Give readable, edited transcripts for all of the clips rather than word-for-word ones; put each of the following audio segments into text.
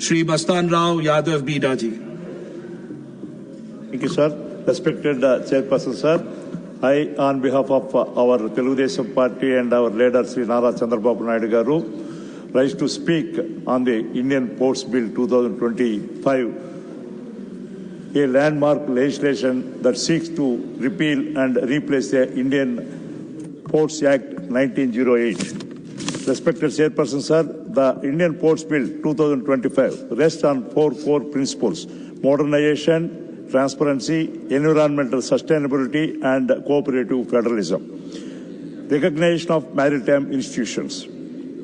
Shri Mastan Rao Yadav Bida ji. Thank you, sir. Respected Chairperson, sir. I, on behalf of our Telugudesam Party and our leader, Sri Nara Chandrababu Naidu Garu, rise to speak on the Indian Ports Bill 2025, a landmark legislation that seeks to repeal and replace the Indian Ports Act 1908. Respected Chairperson, sir, the Indian Ports Bill 2025 rests on four core principles: modernization, transparency, environmental sustainability, and cooperative federalism. Recognition of maritime institutions.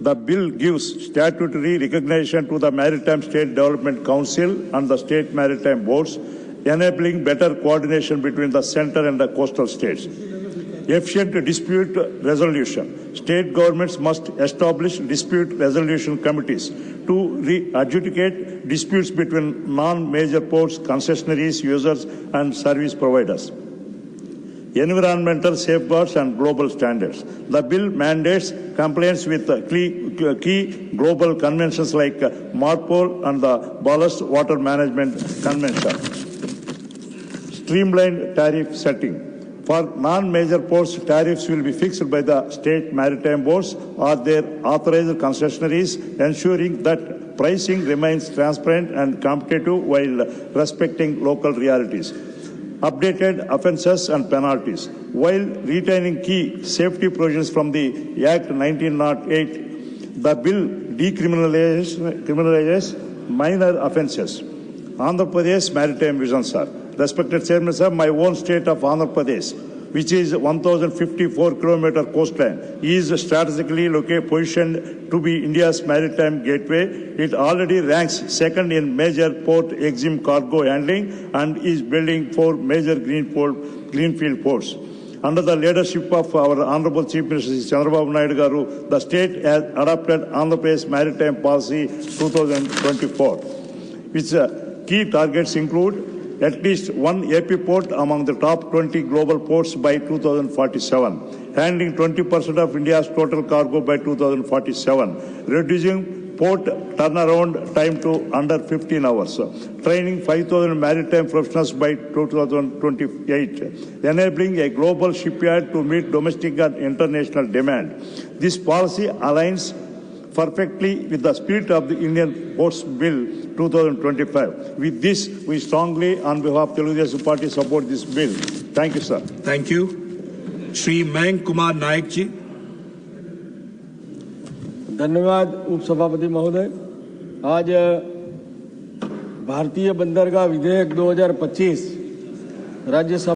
The bill gives statutory recognition to the Maritime State Development Council and the state maritime boards, enabling better coordination between the centre and the coastal states. Efficient dispute resolution. State governments must establish dispute resolution committees to adjudicate disputes between non-major ports, concessionaries, users, and service providers. Environmental safeguards and global standards. The bill mandates compliance with key global conventions like MARPOL and the Ballast Water Management Convention. Streamlined tariff setting. For non-major ports, tariffs will be fixed by the state maritime boards or their authorized concessionaries, ensuring that pricing remains transparent and competitive while respecting local realities. Updated offences and penalties. While retaining key safety provisions from the Act 1908, the bill decriminalizes minor offences. Andhra Pradesh Maritime Vision, sir. Respected Chairman, sir, my own state of Andhra Pradesh, which is 1,054-kilometer coastline, is strategically positioned to be India's maritime gateway. It already ranks second in major port EXIM cargo handling and is building 4 major greenfield ports. Under the leadership of our Honorable Chief Minister Chandrababu Naidu Garu, the state has adopted Andhra Pradesh Maritime Policy 2024, which key targets include at least one AP port among the top 20 global ports by 2047, handling 20% of India's total cargo by 2047, reducing port turnaround time to under 15 hours, training 5,000 maritime professionals by 2028, enabling a global shipyard to meet domestic and international demand. This policy aligns perfectly with the spirit of the Indian Ports Bill 2025. With this, we strongly, on behalf of Telugudesam Party, support this bill. Thank you, sir. Thank you. Shri Mayank Kumar Naik ji. धन्यवाद उपसभापति महोदय। आज भारतीय बंदरगाह विधेयक 2025 राज्यसभा